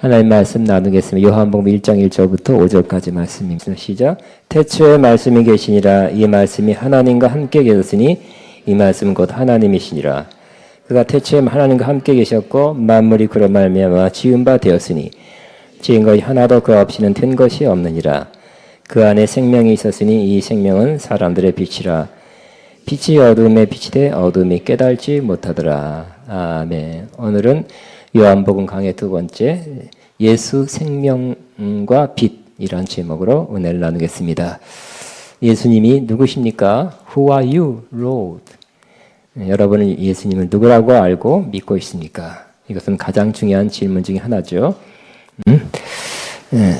하나님 말씀 나누겠습니다. 요한복음 1장 1절부터 5절까지 말씀입니다. 시작. 태초에 말씀이 계시니라. 이 말씀이 하나님과 함께 계셨으니 이 말씀은 곧 하나님이시니라. 그가 태초에 하나님과 함께 계셨고 만물이 그로 말미암아 지은 바 되었으니 지은 것이 하나도 그 없이는 된 것이 없느니라. 그 안에 생명이 있었으니 이 생명은 사람들의 빛이라. 빛이 어둠에 비치되 어둠이 깨달지 못하더라. 아멘. 오늘은 요한복음 강의 두 번째 예수 생명과 빛이란 제목으로 은혜를 나누겠습니다. 예수님이 누구십니까? Who are you, Lord? 여러분은 예수님을 누구라고 알고 믿고 있습니까? 이것은 가장 중요한 질문 중에 하나죠.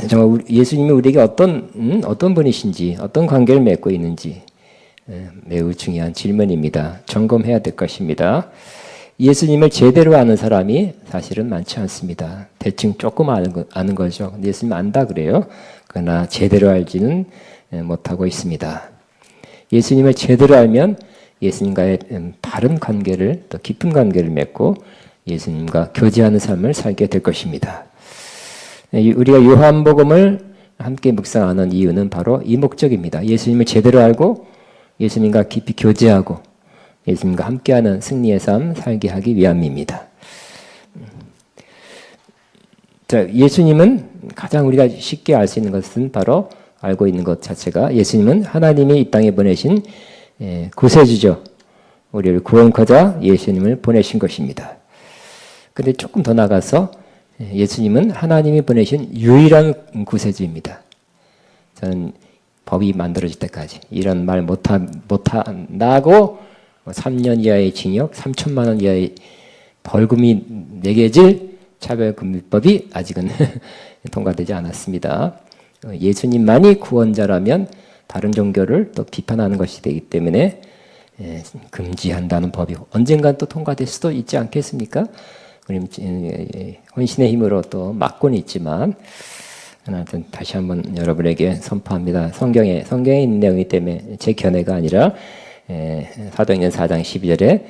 정말 예수님이 우리에게 어떤 분이신지, 어떤 관계를 맺고 있는지 매우 중요한 질문입니다. 점검해야 될 것입니다. 예수님을 제대로 아는 사람이 사실은 많지 않습니다. 대충 조금 아는 거죠. 근데 예수님 안다 그래요. 그러나 제대로 알지는 못하고 있습니다. 예수님을 제대로 알면 예수님과의 바른 관계를, 또 깊은 관계를 맺고 예수님과 교제하는 삶을 살게 될 것입니다. 우리가 요한복음을 함께 묵상하는 이유는 바로 이 목적입니다. 예수님을 제대로 알고 예수님과 깊이 교제하고 예수님과 함께하는 승리의 삶 살게 하기 위함입니다. 자, 예수님은 가장 우리가 쉽게 알 수 있는 것은 바로 알고 있는 것 자체가 예수님은 하나님이 이 땅에 보내신 구세주죠. 우리를 구원하자 예수님을 보내신 것입니다. 그런데 조금 더 나가서 예수님은 하나님이 보내신 유일한 구세주입니다. 저는 법이 만들어질 때까지 이런 말 못한다고 3년 이하의 징역, 3천만 원 이하의 벌금이 매겨질 차별금지법이 아직은 통과되지 않았습니다. 예수님만이 구원자라면 다른 종교를 또 비판하는 것이 되기 때문에 금지한다는 법이 언젠간 또 통과될 수도 있지 않겠습니까? 혼신의 힘으로 또 막고는 있지만 하여튼 다시 한번 여러분에게 선포합니다. 성경에 있는 내용이기 때문에 제 견해가 아니라 사도행전 4장 12절에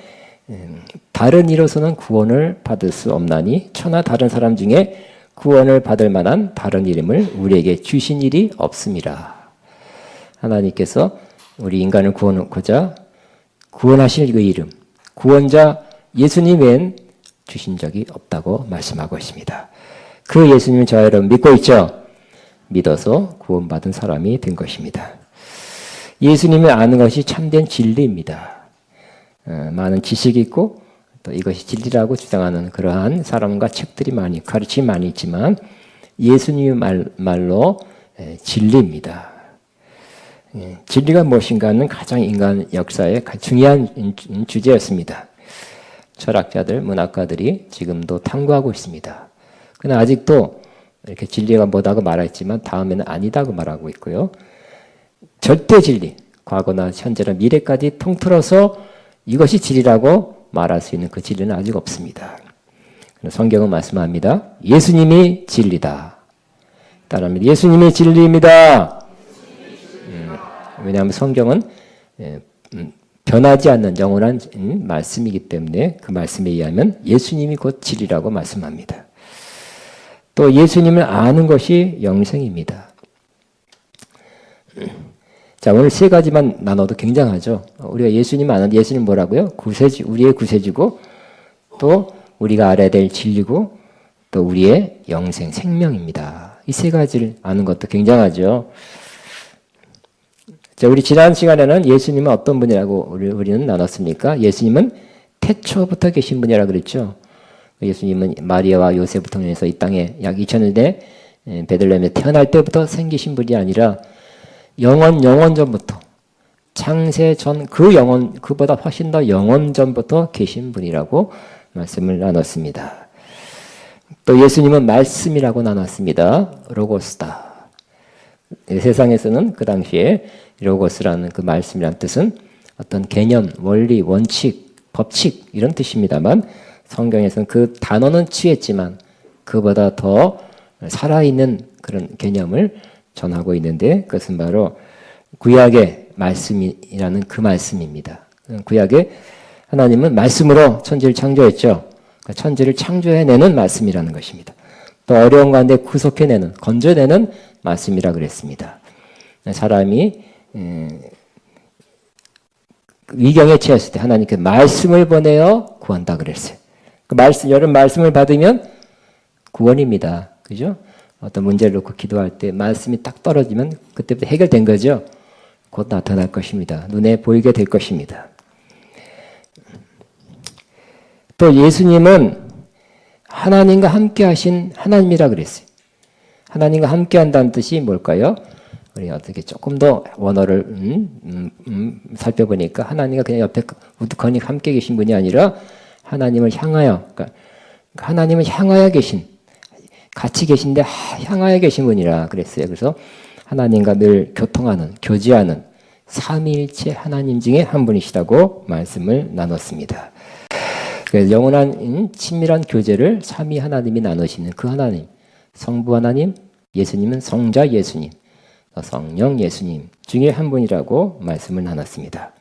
다른 이로서는 구원을 받을 수 없나니 천하 다른 사람 중에 구원을 받을 만한 다른 이름을 우리에게 주신 일이 없습니다. 하나님께서 우리 인간을 구원하고자 구원하실 그 이름, 구원자 예수님 외엔 주신 적이 없다고 말씀하고 있습니다. 그 예수님을 저와 여러분 믿고 있죠? 믿어서 구원받은 사람이 된 것입니다. 예수님을 아는 것이 참된 진리입니다. 많은 지식이 있고 또 이것이 진리라고 주장하는 그러한 사람과 책들이 가르침이 많이 있지만 예수님의 말로 진리입니다. 진리가 무엇인가는 가장 인간 역사의 중요한 주제였습니다. 철학자들, 문학가들이 지금도 탐구하고 있습니다. 그러나 아직도 이렇게 진리가 뭐다고 말했지만 다음에는 아니다고 말하고 있고요. 절대 진리, 과거나 현재나 미래까지 통틀어서 이것이 진리라고 말할 수 있는 그 진리는 아직 없습니다. 성경은 말씀합니다. 예수님이 진리다. 따라합니다. 예수님이 진리입니다. 왜냐하면 성경은 변하지 않는 영원한 말씀이기 때문에 그 말씀에 의하면 예수님이 곧 진리라고 말씀합니다. 또 예수님을 아는 것이 영생입니다. 자, 오늘 세 가지만 나눠도 굉장하죠. 우리가 예수님 아는 예수님 뭐라고요? 구세주, 우리의 구세주고 또 우리가 알아야 될 진리고 또 우리의 영생, 생명입니다. 이 세 가지를 아는 것도 굉장하죠. 자, 우리 지난 시간에는 예수님은 어떤 분이라고 우리는 나눴습니까? 예수님은 태초부터 계신 분이라고 그랬죠. 예수님은 마리아와 요셉부터 해서 이 땅에 약 2000년 대 베들레헴에 태어날 때부터 생기신 분이 아니라 영원 전부터 창세 전 그보다 훨씬 더 영원 전부터 계신 분이라고 말씀을 나눴습니다. 또 예수님은 말씀이라고 나눴습니다. 로고스다. 세상에서는 그 당시에 로고스라는 그 말씀이라는 뜻은 어떤 개념, 원리, 원칙, 법칙 이런 뜻입니다만 성경에서는 그 단어는 취했지만 그보다 더 살아있는 그런 개념을 전하고 있는데 그것은 바로 구약의 말씀이라는 그 말씀입니다. 구약에 하나님은 말씀으로 천지를 창조했죠. 천지를 창조해내는 말씀이라는 것입니다. 또 어려운 가운데 구속해내는, 건져내는 말씀이라 그랬습니다. 사람이 위경에 처했을 때 하나님께 말씀을 보내어 구한다 그랬어요. 그 말씀, 여러분 말씀을 받으면 구원입니다. 그죠? 어떤 문제를 놓고 기도할 때 말씀이 딱 떨어지면 그때부터 해결된 거죠. 곧 나타날 것입니다. 눈에 보이게 될 것입니다. 또 예수님은 하나님과 함께 하신 하나님이라 그랬어요. 하나님과 함께 한다는 뜻이 뭘까요? 우리 어떻게 조금 더 원어를 살펴보니까 하나님과 그냥 옆에 우두커니 함께 계신 분이 아니라 하나님을 향하여, 그러니까 하나님을 향하여 계신, 같이 계신데 향하여 계신 분이라 그랬어요. 그래서 하나님과 늘 교통하는, 교제하는 삼위일체 하나님 중에 한 분이시라고 말씀을 나눴습니다. 그래서 영원한 친밀한 교제를 삼위 하나님이 나누시는 그 하나님, 성부 하나님, 예수님은 성자 예수님, 성령 예수님 중에 한 분이라고 말씀을 나눴습니다.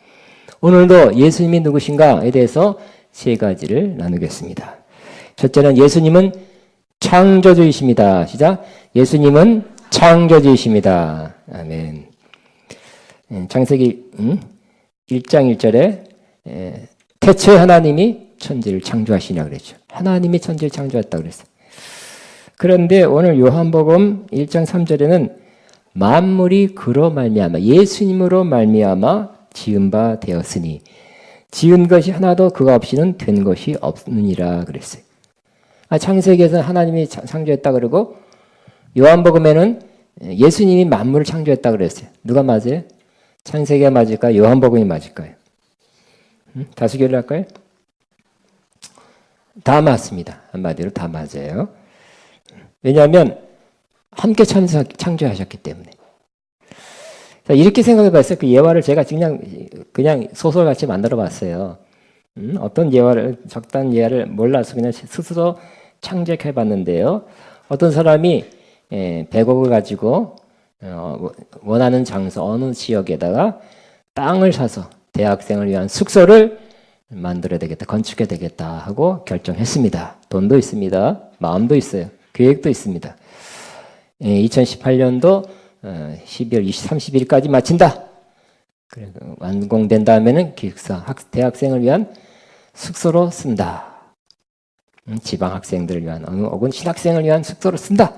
오늘도 예수님이 누구신가에 대해서 세 가지를 나누겠습니다. 첫째는 예수님은 창조주이십니다. 시작. 예수님은 창조주이십니다. 아멘. 창세기 1장 1절에 태초에 하나님이 천지를 창조하시냐 그랬죠. 하나님이 천지를 창조했다고 그랬어요. 그런데 오늘 요한복음 1장 3절에는 만물이 그로 말미암아 예수님으로 말미암아 지은 바 되었으니 지은 것이 하나도 그가 없이는 된 것이 없느니라 그랬어요. 창세기에서는 하나님이 창조했다 그러고 요한복음에는 예수님이 만물을 창조했다 그랬어요. 누가 맞아요? 창세기가 맞을까요? 요한복음이 맞을까요? 다수결을 할까요? 다 맞습니다. 한마디로 다 맞아요. 왜냐하면 함께 창조하셨기 때문에. 자, 이렇게 생각해 봤어요. 그 예화를 제가 그냥 소설같이 만들어 봤어요. 어떤 예화를, 적당한 예화를 몰라서 그냥 스스로 창작해 봤는데요. 어떤 사람이 100억을 가지고 원하는 장소, 어느 지역에다가 땅을 사서 대학생을 위한 숙소를 만들어야 되겠다, 건축해야 되겠다 하고 결정했습니다. 돈도 있습니다. 마음도 있어요. 계획도 있습니다. 2018년도 12월 30일까지 마친다. 그래서 완공된 다음에는 기숙사, 대학생을 위한 숙소로 쓴다. 지방 학생들을 위한 혹은 신학생을 위한 숙소로 쓴다.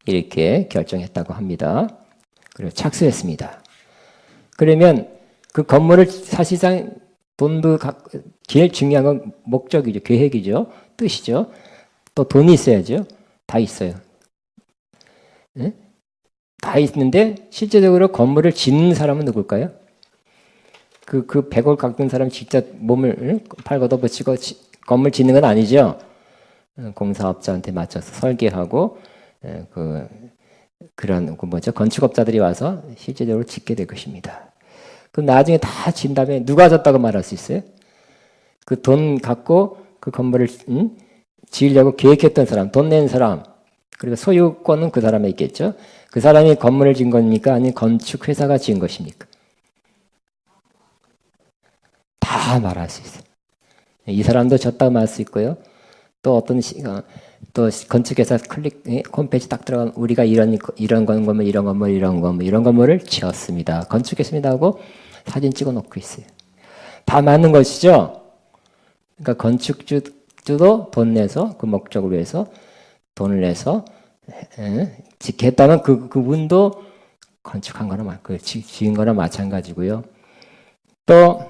이렇게 결정했다고 합니다. 그리고 착수했습니다. 그러면 그 건물을 사실상 돈도 제일 중요한 건 목적이죠. 계획이죠. 뜻이죠. 또 돈이 있어야죠. 다 있어요. 네? 다 있는데 실제적으로 건물을 짓는 사람은 누굴까요? 그 100억 깎은 사람 직접 몸을 팔 걷어붙이고 건물 짓는 건 아니죠. 공사업자한테 맞춰서 설계하고 그런 건축업자들이 와서 실제적으로 짓게 될 것입니다. 그럼 나중에 다 진 다음에 누가 졌다고 말할 수 있어요? 그 돈 갖고 그 건물을 지으려고 계획했던 사람, 돈 낸 사람, 그리고 소유권은 그 사람에 있겠죠. 그 사람이 건물을 지은 겁니까? 아니면 건축회사가 지은 것입니까? 다 말할 수 있어요. 이 사람도 졌다고 말할 수 있고요. 또 어떤 또 건축회사 홈페이지 딱 들어가면 우리가 이런 건물, 이런 건물을 지었습니다. 건축했습니다 하고 사진 찍어 놓고 있어요. 다 맞는 것이죠. 그러니까 건축주도 돈 내서 그 목적을 위해서 돈을 내서 짓게 했다면 그분도 건축한 거나 지은 거나 마찬가지고요. 또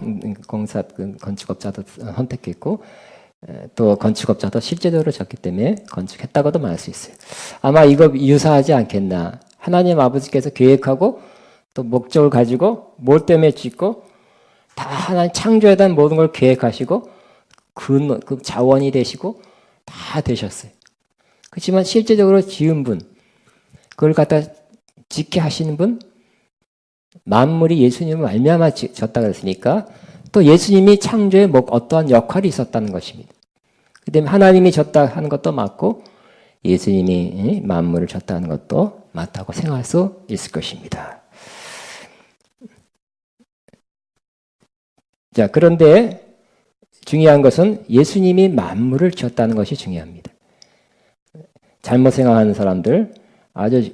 건축업자도 선택했고 또 건축업자도 실제적으로 졌기 때문에 건축했다고도 말할 수 있어요. 아마 이거 유사하지 않겠나. 하나님 아버지께서 계획하고 또 목적을 가지고 뭘 때문에 짓고 다 하나님 창조에 대한 모든 걸 계획하시고 그 자원이 되시고 다 되셨어요. 그렇지만 실제적으로 지은 분, 그걸 갖다 짓게 하시는 분, 만물이 예수님을 말미암아 졌다 그랬으니까 또 예수님이 창조에 어떠한 역할이 있었다는 것입니다. 그 다음에 하나님이 졌다 하는 것도 맞고 예수님이 만물을 졌다 하는 것도 맞다고 생각할 수 있을 것입니다. 자, 그런데 중요한 것은 예수님이 만물을 졌다는 것이 중요합니다. 잘못 생각하는 사람들, 아주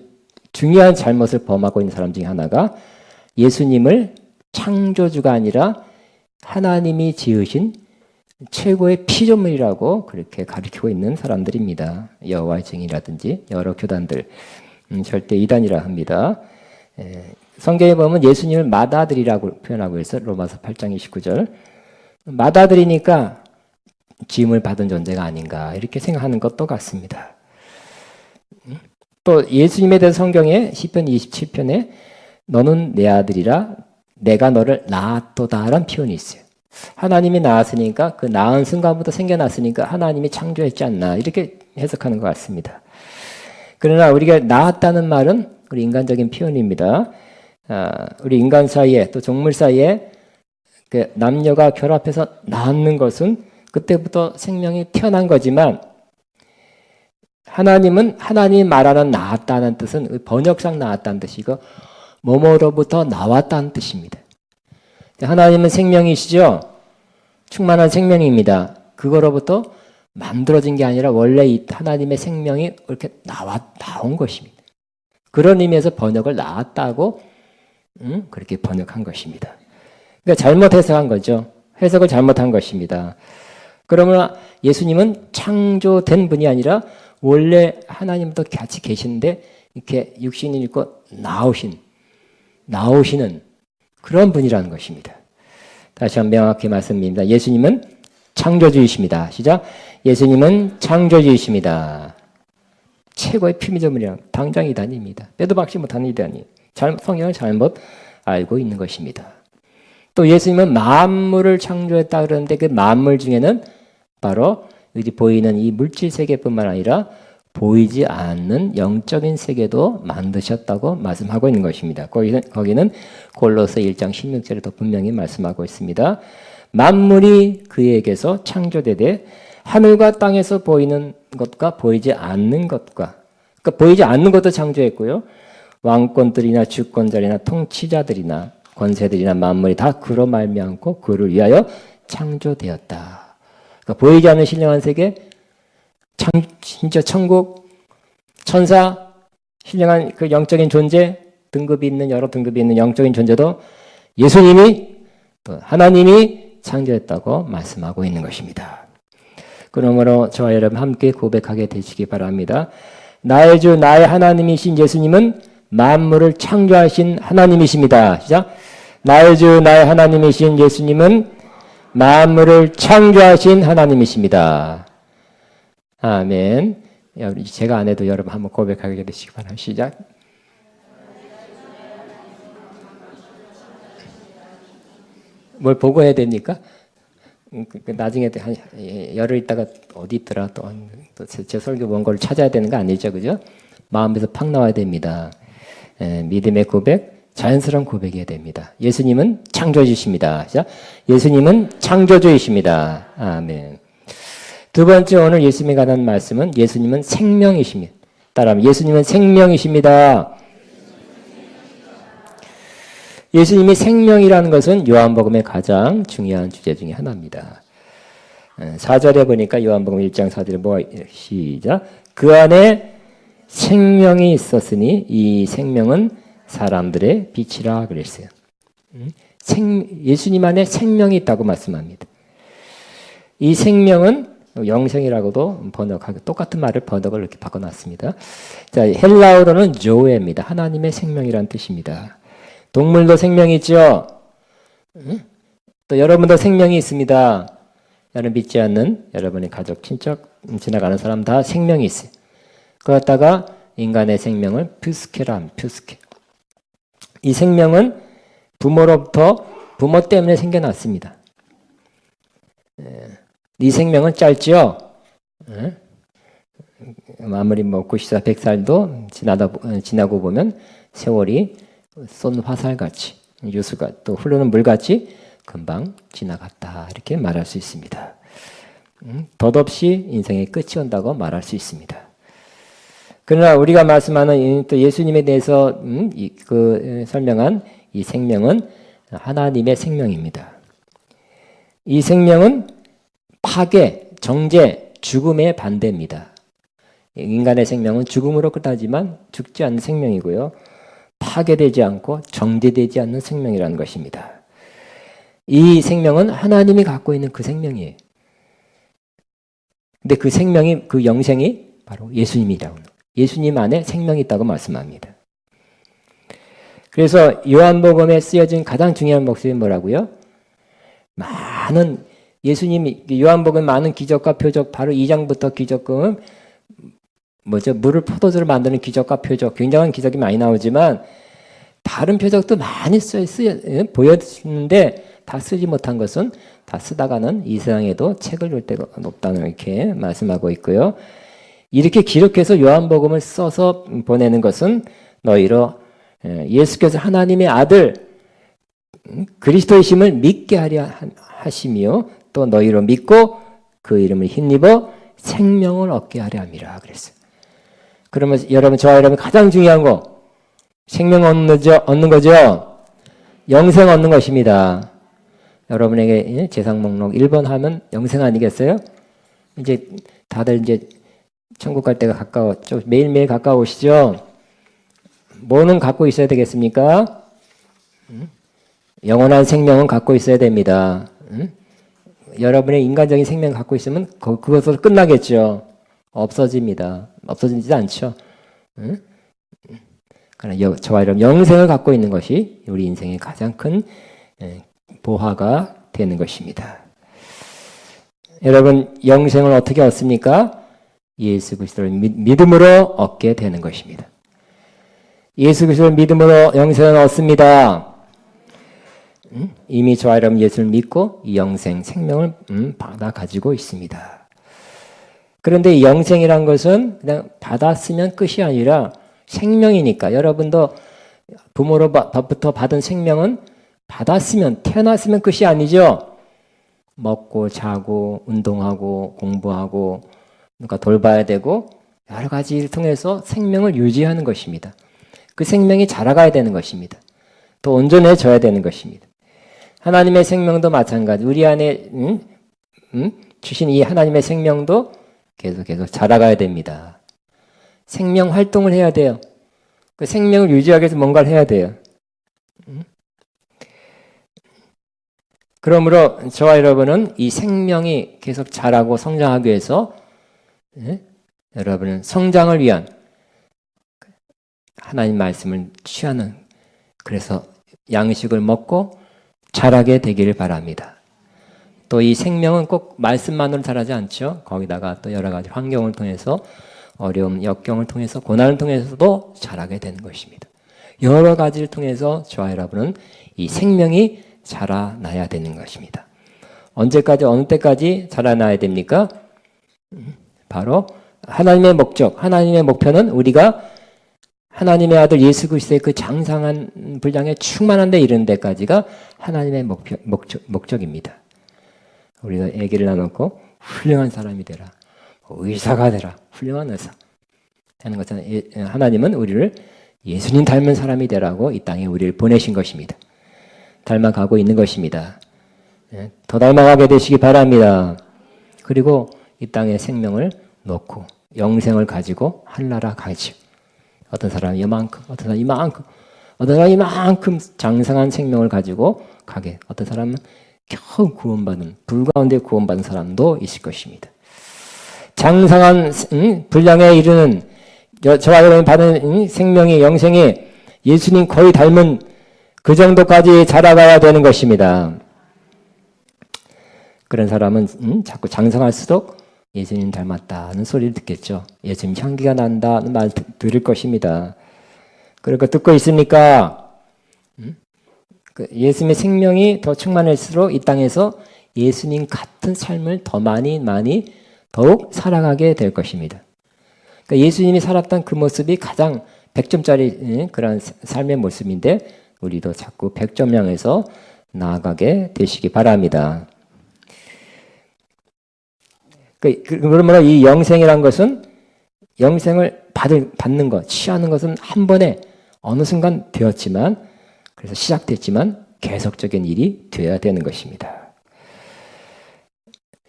중요한 잘못을 범하고 있는 사람 중에 하나가 예수님을 창조주가 아니라 하나님이 지으신 최고의 피조물이라고 그렇게 가르치고 있는 사람들입니다. 여호와의 증인이라든지 여러 교단들, 절대 이단이라 합니다. 성경에 보면 예수님을 맏아들이라고 표현하고 있어요. 로마서 8장 29절. 맏아들이니까 지음을 받은 존재가 아닌가 이렇게 생각하는 것도 같습니다. 또 예수님에 대해서 성경에 시편 27편에 너는 내 아들이라 내가 너를 낳았도다라는 표현이 있어요. 하나님이 낳았으니까 그 낳은 순간부터 생겨났으니까 하나님이 창조했지 않나 이렇게 해석하는 것 같습니다. 그러나 우리가 낳았다는 말은 우리 인간적인 표현입니다. 우리 인간 사이에 또 동물 사이에 그 남녀가 결합해서 낳는 것은 그때부터 생명이 태어난 거지만 하나님은 하나님이 말하는 낳았다는 뜻은 번역상 낳았다는 뜻이고 뭐뭐로부터 나왔다는 뜻입니다. 하나님은 생명이시죠. 충만한 생명입니다. 그거로부터 만들어진 게 아니라 원래 이 하나님의 생명이 이렇게 나온 것입니다. 그런 의미에서 번역을 낳았다고 그렇게 번역한 것입니다. 그러니까 잘못 해석한 거죠. 해석을 잘못한 것입니다. 그러면 예수님은 창조된 분이 아니라 원래 하나님도 같이 계시는데 이렇게 육신이 있고 나오시는 그런 분이라는 것입니다. 다시 한번 명확히 말씀드립니다. 예수님은 창조주이십니다. 시작. 예수님은 창조주이십니다. 최고의 피조물이란 당장 이단입니다. 빼도 박지 못하는 이단이 성경을 잘못 알고 있는 것입니다. 또 예수님은 만물을 창조했다 그러는데 그 만물 중에는 바로 여기 보이는 이 물질 세계뿐만 아니라 보이지 않는 영적인 세계도 만드셨다고 말씀하고 있는 것입니다. 거기는 골로새 1장 16절에도 분명히 말씀하고 있습니다. 만물이 그에게서 창조되되 하늘과 땅에서 보이는 것과 보이지 않는 것과 그러니까 보이지 않는 것도 창조했고요. 왕권들이나 주권자들이나 통치자들이나 권세들이나 만물이 다 그로 말미암고 그를 위하여 창조되었다. 그러니까 보이지 않는 신령한 세계, 진짜 천국, 천사, 신령한 그 영적인 존재, 여러 등급이 있는 영적인 존재도 예수님이 또 하나님이 창조했다고 말씀하고 있는 것입니다. 그러므로 저와 여러분 함께 고백하게 되시기 바랍니다. 나의 주, 나의 하나님이신 예수님은 만물을 창조하신 하나님이십니다. 시작. 나의 주, 나의 하나님이신 예수님은 만물을 창조하신 하나님이십니다. 아멘. 제가 안 해도 여러분 한번 고백하게 되시기 바랍니다. 시작. 뭘 보고 해야 됩니까? 나중에 한 열흘 있다가 어디 있더라 또 제 설교 원고를 찾아야 되는 거 아니죠, 그죠? 마음에서 팍 나와야 됩니다. 믿음의 고백, 자연스러운 고백이어야 됩니다. 예수님은 창조주이십니다. 예수님은 창조주이십니다. 아멘. 두 번째 오늘 예수님에 관한 말씀은 예수님은 생명이십니다. 따라하면 예수님은 생명이십니다. 예수님이 생명이라는 것은 요한복음의 가장 중요한 주제 중에 하나입니다. 4절에 보니까 요한복음 1장 4절에 시작. 그 안에 생명이 있었으니 이 생명은 사람들의 빛이라 그랬어요. 예수님 안에 생명이 있다고 말씀합니다. 이 생명은 영생이라고도 번역하고 똑같은 말을 번역을 이렇게 바꿔놨습니다. 자, 헬라어로는 조에입니다. 하나님의 생명이라는 뜻입니다. 동물도 생명이 있죠. 또 여러분도 생명이 있습니다. 여러분 믿지 않는 여러분의 가족, 친척, 지나가는 사람 다 생명이 있어요. 그거 갖다가 인간의 생명을 퓨스케. 이 생명은 부모 때문에 생겨났습니다. 이 생명은 짧죠. 아무리 90살, 100살도 지나고 보면 세월이 쏜 화살같이 유수가 또 흐르는 물같이 금방 지나갔다 이렇게 말할 수 있습니다. 덧없이 인생의 끝이 온다고 말할 수 있습니다. 그러나 우리가 말씀하는 또 예수님에 대해서 설명한 이 생명은 하나님의 생명입니다. 이 생명은 파괴, 정죄, 죽음의 반대입니다. 인간의 생명은 죽음으로 끝나지만 죽지 않는 생명이고요. 파괴되지 않고 정제되지 않는 생명이라는 것입니다. 이 생명은 하나님이 갖고 있는 그 생명이에요. 근데 그 생명이, 그 영생이 바로 예수님이라고. 예수님 안에 생명이 있다고 말씀합니다. 그래서 요한복음에 쓰여진 가장 중요한 목적이 뭐라고요? 많은 예수님이 요한복음 많은 기적과 표적, 바로 2장부터 기적은 뭐죠? 물을 포도주로 만드는 기적과 표적, 굉장한 기적이 많이 나오지만 다른 표적도 많이 보여주는데 다 쓰지 못한 것은 다 쓰다가는 이 세상에도 책을 볼 데가 없다는 이렇게 말씀하고 있고요. 이렇게 기록해서 요한복음을 써서 보내는 것은 너희로 예수께서 하나님의 아들 그리스도이심을 믿게 하려 하시며 또 너희로 믿고 그 이름을 힘입어 생명을 얻게 하려 함이라 그랬어요. 그러면 여러분, 저와 여러분 가장 중요한 거 생명 얻는 거죠. 영생 얻는 것입니다. 여러분에게 재산 목록 1번 하면 영생 아니겠어요? 이제 다들 이제 천국 갈 때가 가까웠죠. 매일매일 가까우시죠? 뭐는 갖고 있어야 되겠습니까? 영원한 생명은 갖고 있어야 됩니다. 여러분의 인간적인 생명 갖고 있으면 그것으로 끝나겠죠. 없어집니다. 없어지지 않죠. 그러나 저와 여러분 영생을 갖고 있는 것이 우리 인생의 가장 큰 보화가 되는 것입니다. 여러분 영생을 어떻게 얻습니까? 예수 그리스도를 믿음으로 얻게 되는 것입니다. 예수 그리스도를 믿음으로 영생을 얻습니다. 이미 저와 여러분 예수를 믿고 이 영생, 생명을 받아 가지고 있습니다. 그런데 이 영생이란 것은 그냥 받았으면 끝이 아니라 생명이니까 여러분도 부모로부터 받은 생명은 받았으면, 태어났으면 끝이 아니죠. 먹고 자고 운동하고 공부하고 그러니까 돌봐야 되고 여러 가지를 통해서 생명을 유지하는 것입니다. 그 생명이 자라가야 되는 것입니다. 또 온전해져야 되는 것입니다. 하나님의 생명도 마찬가지. 우리 안에 주신 이 하나님의 생명도 계속 자라가야 됩니다. 생명 활동을 해야 돼요. 그 생명을 유지하기 위해서 뭔가를 해야 돼요. 그러므로 저와 여러분은 이 생명이 계속 자라고 성장하기 위해서 여러분은 성장을 위한 하나님 말씀을 취하는, 그래서 양식을 먹고 자라게 되기를 바랍니다. 또 이 생명은 꼭 말씀만으로 자라지 않죠. 거기다가 또 여러 가지 환경을 통해서, 어려움, 역경을 통해서, 고난을 통해서도 자라게 되는 것입니다. 여러 가지를 통해서 저와 여러분은 이 생명이 자라나야 되는 것입니다. 언제까지, 어느 때까지 자라나야 됩니까? 바로 하나님의 목적, 하나님의 목표는 우리가 하나님의 아들 예수 그리스도의 그 장상한 분량에 충만한 데 이르는 데까지가 하나님의 목적입니다. 우리가 얘기를 나눴고 훌륭한 사람이 되라, 의사가 되라, 훌륭한 의사 하는 것은 하나님은 우리를 예수님 닮은 사람이 되라고 이 땅에 우리를 보내신 것입니다. 닮아가고 있는 것입니다. 더 닮아가게 되시기 바랍니다. 그리고 이 땅에 생명을 놓고 영생을 가지고 하늘나라 가지고, 어떤 사람은 이만큼, 어떤 사람은 이만큼, 어떤 사람은 이만큼 장성한 생명을 가지고 가게, 어떤 사람은 겨우 구원받은, 불 가운데 구원받은 사람도 있을 것입니다. 장성한 분량에 이르는 저와 여러분이 받은 생명이, 영생이 예수님 거의 닮은 그 정도까지 자라가야 되는 것입니다. 그런 사람은 자꾸 장성할수록 예수님 닮았다는 소리를 듣겠죠. 예수님 향기가 난다는 말 들을 것입니다. 그러니까 듣고 있으니까 예수님의 생명이 더 충만할수록 이 땅에서 예수님 같은 삶을 더 많이 더욱 살아가게 될 것입니다. 그러니까 예수님이 살았던 그 모습이 가장 100점짜리 그런 삶의 모습인데 우리도 자꾸 100점 향해서 나아가게 되시기 바랍니다. 그러므로 이 영생이란 것은, 영생을 받는 것, 취하는 것은 한 번에 어느 순간 되었지만, 그래서 시작됐지만 계속적인 일이 되어야 되는 것입니다.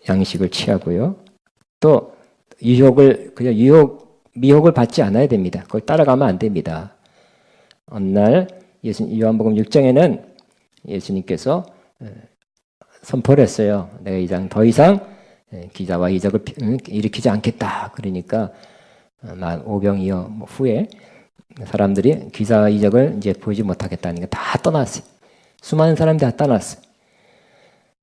양식을 취하고요. 또 유혹을 그냥 미혹을 받지 않아야 됩니다. 그걸 따라가면 안 됩니다. 어느 날 요한복음 6장에는 예수님께서 선포를 했어요. 내가 더 이상 기자와 이적을 일으키지 않겠다. 그러니까 오병이어 후에 사람들이 기사와 이적을 이제 보이지 못하겠다니까 다 떠났어요. 수많은 사람들이 다 떠났어요.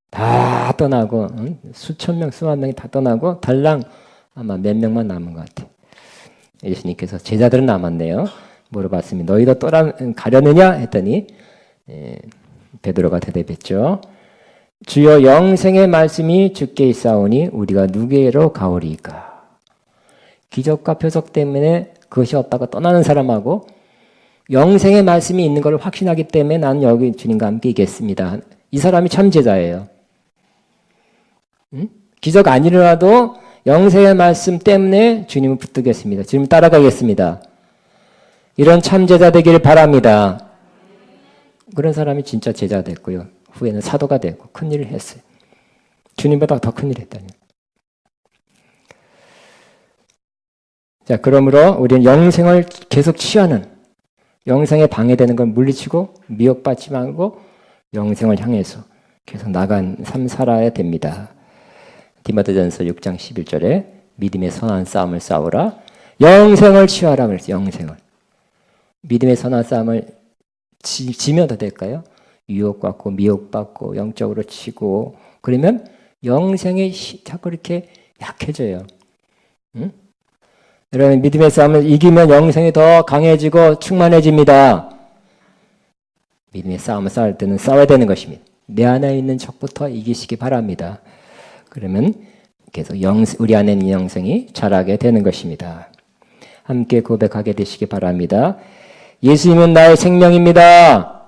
다 떠나고 수천 명, 수만 명이 다 떠나고 달랑 아마 몇 명만 남은 것 같아요. 예수님께서 제자들은 남았네요. 물어봤습니다. 너희도 가려느냐? 했더니 베드로가 대답했죠. 주여 영생의 말씀이 주께 있사오니 우리가 누구에게로 가오리이까. 기적과 표적 때문에 그것이 없다고 떠나는 사람하고 영생의 말씀이 있는 걸 확신하기 때문에 나는 여기 주님과 함께 있겠습니다. 이 사람이 참 제자예요. 기적 안 일어나도 영생의 말씀 때문에 주님을 붙들겠습니다. 주님 따라가겠습니다. 이런 참 제자 되기를 바랍니다. 그런 사람이 진짜 제자 됐고요. 후에는 사도가 되고 큰일을 했어요. 주님보다 더 큰일을 했다니. 자, 그러므로 우리는 영생을 계속 취하는, 영생에 방해되는 걸 물리치고 미혹받지 말고 영생을 향해서 계속 나간 삶 살아야 됩니다. 디모데전서 6장 11절에 믿음의 선한 싸움을 싸우라. 영생을 취하라 그랬어요. 영생을. 믿음의 선한 싸움을 지면 더 될까요? 유혹받고 미혹받고 영적으로 치고 그러면 영생이 자꾸 이렇게 약해져요. 응? 여러분 믿음의 싸움을 이기면 영생이 더 강해지고 충만해집니다. 믿음의 싸움을 싸울 때는 싸워야 되는 것입니다. 내 안에 있는 적부터 이기시기 바랍니다. 그러면 계속 우리 안에 있는 영생이 자라게 되는 것입니다. 함께 고백하게 되시기 바랍니다. 예수님은 나의 생명입니다.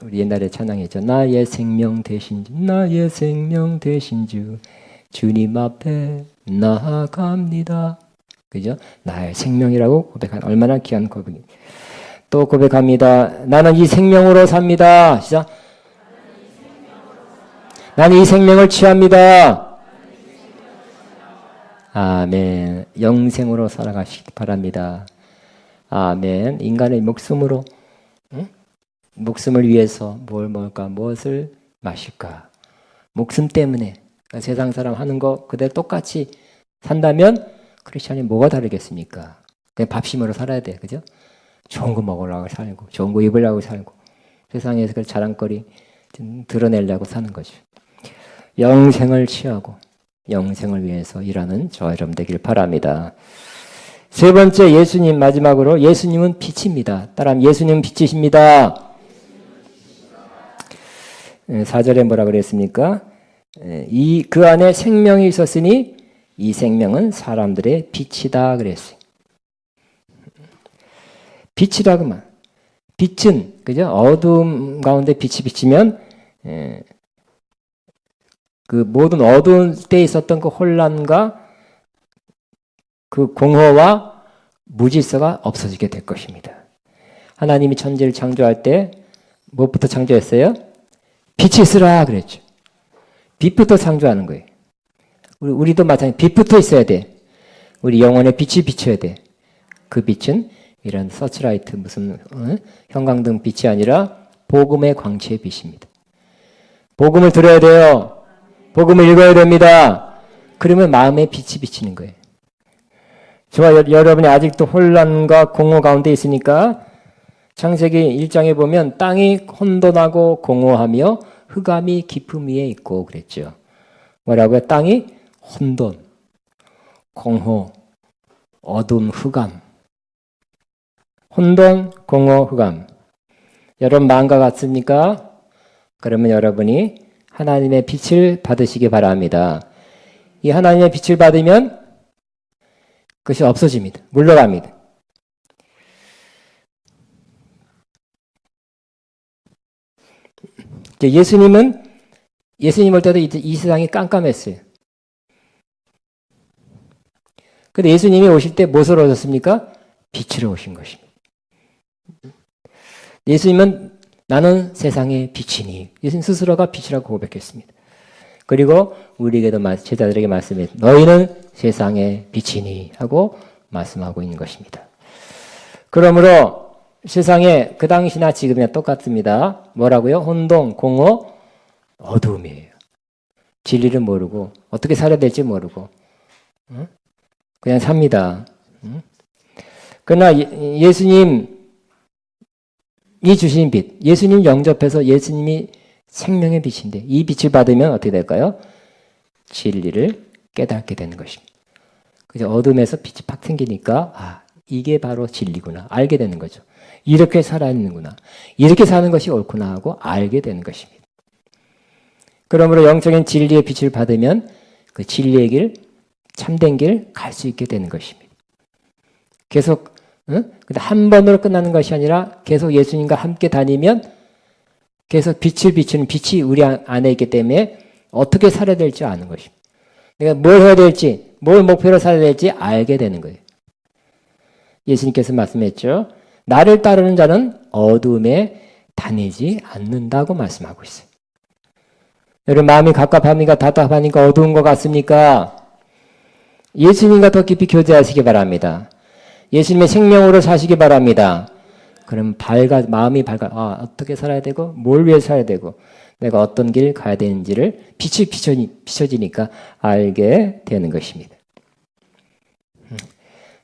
우리 옛날에 찬양했죠. 나의 생명 되신 주, 나의 생명 되신 주, 주님 앞에 나아갑니다. 그죠? 나의 생명이라고 고백하는 얼마나 귀한 고백이. 또 고백합니다. 나는 이 생명으로 삽니다. 시작. 나는 이 생명을 취합니다. 아멘. 영생으로 살아가시기 바랍니다. 아멘. 인간의 목숨으로, 목숨을 위해서 뭘 먹을까, 무엇을 마실까. 목숨 때문에 세상 사람 하는 거 그대로 똑같이 산다면 크리스찬이 뭐가 다르겠습니까? 그냥 밥심으로 살아야 돼. 그죠? 좋은 거 먹으려고 살고, 좋은 거 입으려고 살고, 세상에서 그 자랑거리 좀 드러내려고 사는 거죠. 영생을 취하고 영생을 위해서 일하는 저와 여러분 되길 바랍니다. 세 번째 예수님 마지막으로 예수님은 빛입니다. 따라하면 예수님은 빛이십니다. 4절에 뭐라 그랬습니까? 그 안에 생명이 있었으니 이 생명은 사람들의 빛이다 그랬어요. 빛이라고만. 빛은 그죠? 어두움 가운데 빛이 비치면 그 모든 어두운 때에 있었던 그 혼란과 그 공허와 무질서가 없어지게 될 것입니다. 하나님이 천지를 창조할 때 무엇부터 창조했어요? 빛이 있으라 그랬죠. 빛부터 창조하는 거예요. 우리도 마찬가지 빛부터 있어야 돼. 우리 영혼에 빛이 비쳐야 돼. 그 빛은 이런 서치라이트 무슨 형광등 빛이 아니라 복음의 광채의 빛입니다. 복음을 들어야 돼요. 복음을 읽어야 됩니다. 그러면 마음에 빛이 비치는 거예요. 저와 여러분이 아직도 혼란과 공허 가운데 있으니까 창세기 1장에 보면 땅이 혼돈하고 공허하며 흑암이 깊음 위에 있고 그랬죠. 뭐라고요? 땅이 혼돈, 공허, 어둠, 흑암. 혼돈, 공허, 흑암. 여러분 마음과 같습니까? 그러면 여러분이 하나님의 빛을 받으시기 바랍니다. 이 하나님의 빛을 받으면 그것이 없어집니다. 물러갑니다. 예수님 올 때도 이 세상이 깜깜했어요. 근데 예수님이 오실 때 무엇으로 오셨습니까? 빛으로 오신 것입니다. 예수님은 나는 세상의 빛이니 예수님 스스로가 빛이라고 고백했습니다. 그리고 우리에게도 제자들에게 말씀해 너희는 세상의 빛이니 하고 말씀하고 있는 것입니다. 그러므로 세상에 그 당시나 지금이나 똑같습니다. 뭐라고요? 혼동, 공허, 어두움이에요. 진리를 모르고 어떻게 살아야 될지 모르고 그냥 삽니다. 그러나 예수님이 주신 빛, 예수님 영접해서 예수님이 생명의 빛인데 이 빛을 받으면 어떻게 될까요? 진리를 깨닫게 되는 것입니다. 그죠? 어둠에서 빛이 팍 생기니까 이게 바로 진리구나 알게 되는 거죠. 이렇게 살아야 하는구나. 이렇게 사는 것이 옳구나 하고 알게 되는 것입니다. 그러므로 영적인 진리의 빛을 받으면 그 진리의 길, 참된 길 갈 수 있게 되는 것입니다. 계속 근데 한 번으로 끝나는 것이 아니라 계속 예수님과 함께 다니면 계속 빛을 비추는 빛이 우리 안에 있기 때문에 어떻게 살아야 될지 아는 것입니다. 내가 뭘 해야 될지, 뭘 목표로 살아야 될지 알게 되는 거예요. 예수님께서 말씀했죠. 나를 따르는 자는 어둠에 다니지 않는다고 말씀하고 있어요. 여러분 마음이 갑갑하니까 답답하니까 어두운 것 같습니까? 예수님과 더 깊이 교제하시기 바랍니다. 예수님의 생명으로 사시기 바랍니다. 그럼 마음이 밝아. 어떻게 살아야 되고 뭘 위해 살아야 되고 내가 어떤 길 가야 되는지를 빛이 비춰지니까 알게 되는 것입니다.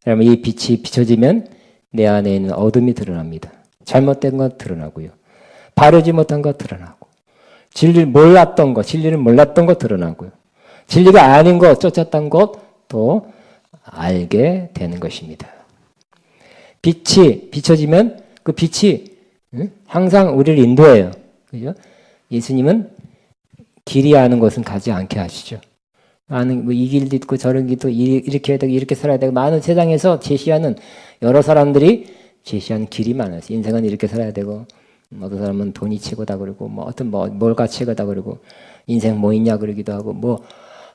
여러분 이 빛이 비춰지면 내 안에 있는 어둠이 드러납니다. 잘못된 것 드러나고요. 바르지 못한 것 드러나고 진리를 몰랐던 것 드러나고요. 진리가 아닌 것 쫓았던 것도 알게 되는 것입니다. 빛이 비춰지면 그 빛이 항상 우리를 인도해요. 그죠? 예수님은 길이 아는 것은 가지 않게 하시죠. 많은 이 길도 있고 저런 길도 이렇게 해야 되고 이렇게 살아야 되고 많은 세상에서 제시하는 여러 사람들이 제시하는 길이 많아요. 인생은 이렇게 살아야 되고 어떤 사람은 돈이 최고다 그러고 뭘가 최고다 그러고 인생 뭐 있냐 그러기도 하고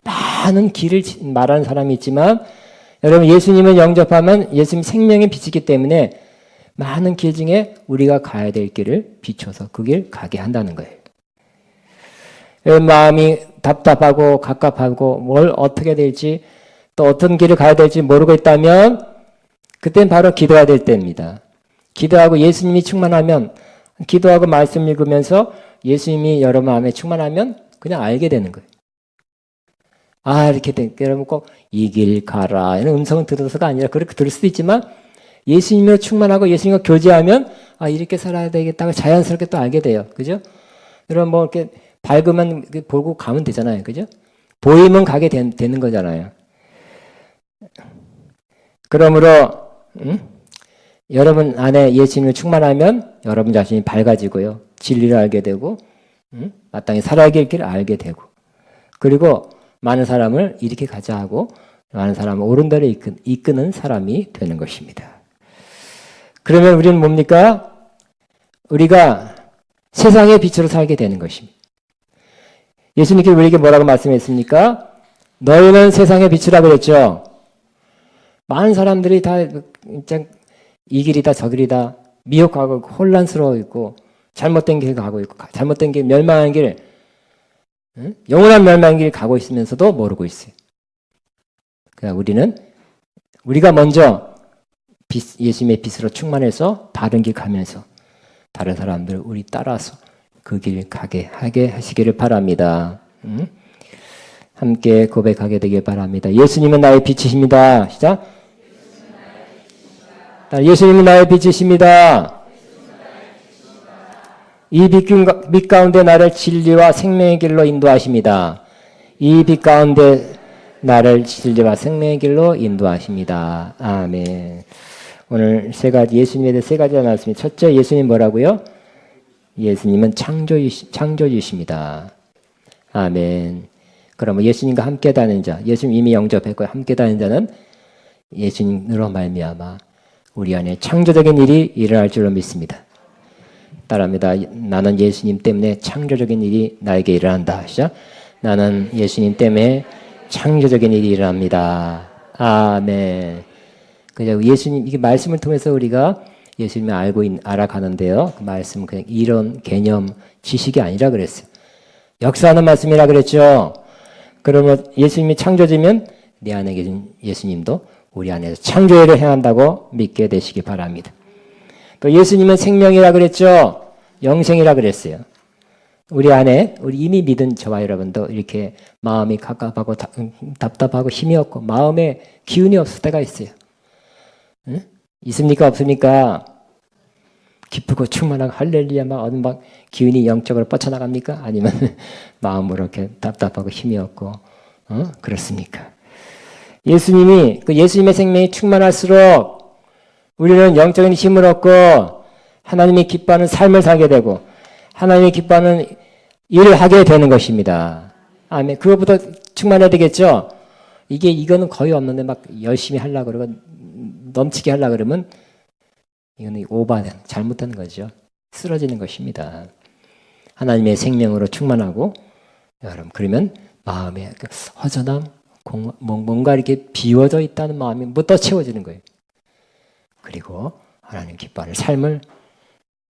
많은 길을 말하는 사람이 있지만 여러분 예수님을 영접하면 예수님 생명의 빛이기 때문에 많은 길 중에 우리가 가야 될 길을 비춰서 그 길 가게 한다는 거예요. 마음이 답답하고 갑갑하고 뭘 어떻게 될지 또 어떤 길을 가야 될지 모르고 있다면 그땐 바로 기도해야 될 때입니다. 기도하고 예수님이 충만하면 기도하고 말씀 읽으면서 예수님이 여러분 마음에 충만하면 그냥 알게 되는 거예요. 이렇게 된 여러분 꼭 이 길 가라 이런 음성을 들어서가 아니라 그렇게 들을 수도 있지만 예수님으로 충만하고 예수님과 교제하면 이렇게 살아야 되겠다고 자연스럽게 또 알게 돼요. 그죠? 여러분 이렇게 밝으면 보고 가면 되잖아요. 그죠? 보이면 가게 되는 거잖아요. 그러므로 여러분 안에 예수님을 충만하면 여러분 자신이 밝아지고요. 진리를 알게 되고 마땅히 살아야 될 길을 알게 되고 그리고 많은 사람을 이렇게 가자 하고 많은 사람을 옳은 대로 이끄는 사람이 되는 것입니다. 그러면 우리는 뭡니까? 우리가 세상의 빛으로 살게 되는 것입니다. 예수님께서 우리에게 뭐라고 말씀했습니까? 너희는 세상의 빛이라 그랬죠. 많은 사람들이 다 이 길이다 저 길이다 미혹하고 혼란스러워 있고 잘못된 길 가고 있고 잘못된 길 멸망한 길 영원한 멸망한 길 가고 있으면서도 모르고 있어요. 그러니까 우리가 먼저 예수님의 빛으로 충만해서 바른 길 가면서 다른 사람들 우리 따라서 그 길 가게 하게 하시기를 바랍니다. 함께 고백하게 되길 바랍니다. 예수님은 나의 빛이십니다. 시작. 예수님은 나의 빛이십니다. 이 빛 가운데 나를 진리와 생명의 길로 인도하십니다. 이 빛 가운데 나를 진리와 생명의 길로 인도하십니다. 아멘. 오늘 예수님에 대해 세 가지 말씀이 첫째 예수님 뭐라고요? 예수님은 창조주십니다. 아멘. 그러면 예수님과 함께 다니는 자, 예수님 이미 영접했고 함께 다니는 자는 예수님으로 말미암아 우리 안에 창조적인 일이 일어날 줄로 믿습니다. 따라합니다. 나는 예수님 때문에 창조적인 일이 나에게 일어난다. 시작. 나는 예수님 때문에 창조적인 일이 일어납니다. 아멘. 그냥 예수님 이게 말씀을 통해서 우리가 예수님을 알아가는데요. 그 말씀은 그냥 이론, 개념, 지식이 아니라 그랬어요. 역사하는 말씀이라 그랬죠. 그러면 예수님이 창조주면 내 안에 계신 예수님도 우리 안에서 창조일을 행한다고 믿게 되시기 바랍니다. 또 예수님은 생명이라 그랬죠. 영생이라 그랬어요. 우리 안에 우리 이미 믿은 저와 여러분도 이렇게 마음이 갑갑하고 답답하고 힘이 없고 마음에 기운이 없을 때가 있어요. 응? 있습니까? 없습니까? 기쁘고 충만하고 할렐루야 막 기운이 영적으로 뻗쳐나갑니까? 아니면 마음으로 이렇게 답답하고 힘이 없고 그렇습니까? 예수님이 그 예수님의 생명이 충만할수록 우리는 영적인 힘을 얻고 하나님이 기뻐하는 삶을 살게 되고 하나님이 기뻐하는 일을 하게 되는 것입니다. 아멘. 그것보다 충만해야 되겠죠? 이거는 거의 없는데 막 열심히 하려고 그러고 넘치게 하려고 그러면 이거는 오버된, 잘못된 거죠. 쓰러지는 것입니다. 하나님의 생명으로 충만하고 여러분 그러면 마음에 허전함, 뭔가 이렇게 비워져 있다는 마음이 또 채워지는 거예요. 그리고 하나님 기뻐하는 삶을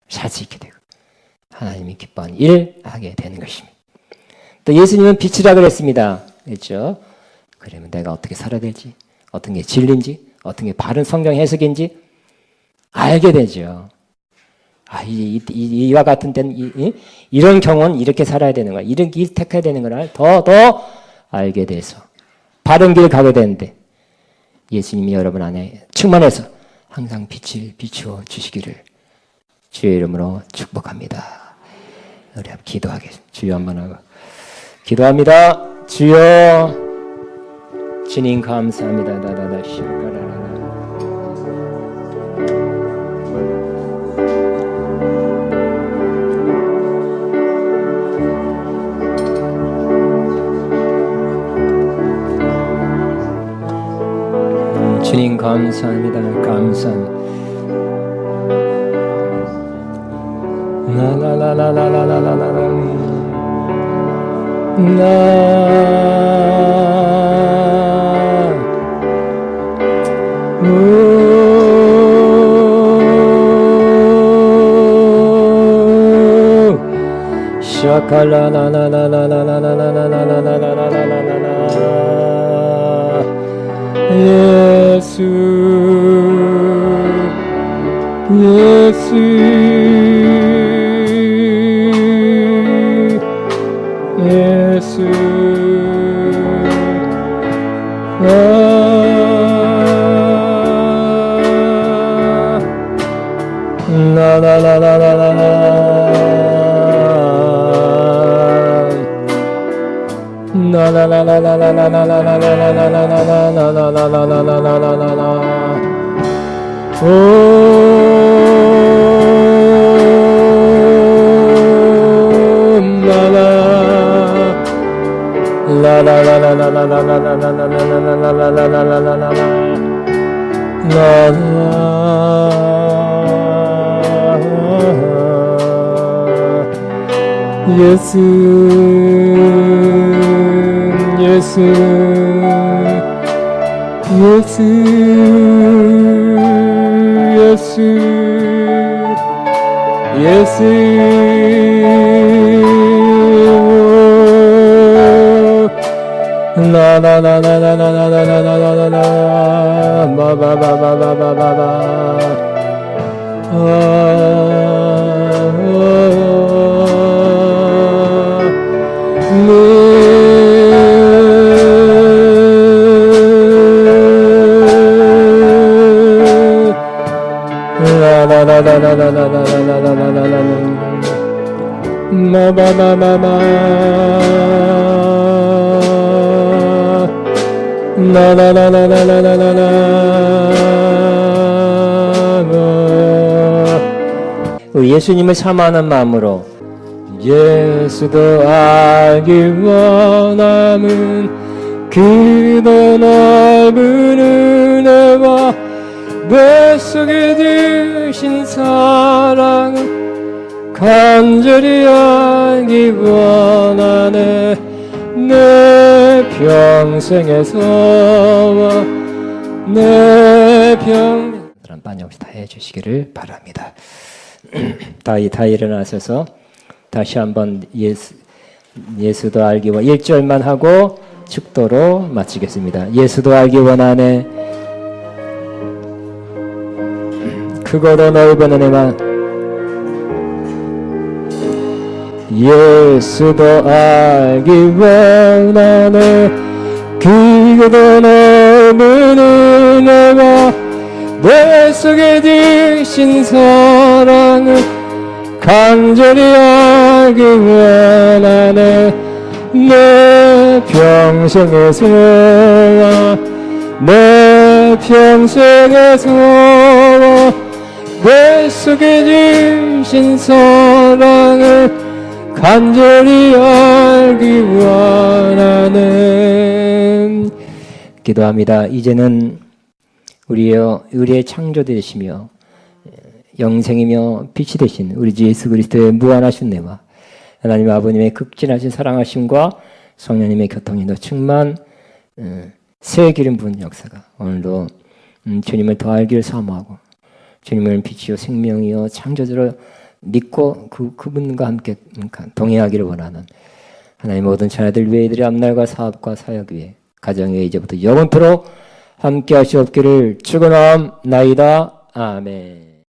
살 수 있게 되고 하나님이 기뻐하는 일을 하게 되는 것입니다. 또 예수님은 빛이라 그랬습니다. 그렇죠? 그러면 내가 어떻게 살아야 될지, 어떤 게 진리인지, 어떤 게 바른 성경 해석인지 알게 되죠. 이와 같은 때는 이런 경우는 이렇게 살아야 되는 거야. 이런 길 택해야 되는 거를 더 알게 돼서 바른 길 가게 되는데 예수님이 여러분 안에 충만해서 항상 빛을 비추어 주시기를 주의 이름으로 축복합니다. 우리 한번 기도하겠습니다. 주여 한번 하고 기도합니다. 주여 주님 감사합니다. 주님 감사합니다. 감사합니다. 예수 예수님을 사모하는 마음으로 예수도 알기 원함은 그도 넓은 은혜와 내 속에 드신 사랑은 간절히 알기 원하네 내 평생에서와 내 평생 빠짐없이 다 해주시기를 바랍니다. 다 일어나셔서 다시 한번 예수도 알기 원 1절만 하고 축도로 마치겠습니다. 예수도 알기 원하네. 크고도 넓은 은혜만. 예수도 알기 원하네. 크고도 넓은 은혜가 내 속에 드신 사랑을 간절히 알기 원하네. 내 평생의 소원, 내 평생의 소원, 내 속에 주신 사랑을 간절히 알기 원하는. 기도합니다. 이제는 우리의 창조 되시며 영생이며 빛이 되신 우리 주 예수 그리스도의 무한하신 은혜와 하나님 아버님의 극진하신 사랑하심과 성령님의 교통인도 충만 새 기름 부은 역사가 오늘도 주님을 더 알기를 사모하고 주님을 빛이요 생명이요 창조주로 믿고 그분과 함께 동행하기를 원하는 하나님 모든 자녀들 외에들의 앞날과 사업과 사역 위에 가정 위에 이제부터 영원토록 함께 하시옵기를 축원하옵나이다. 아멘.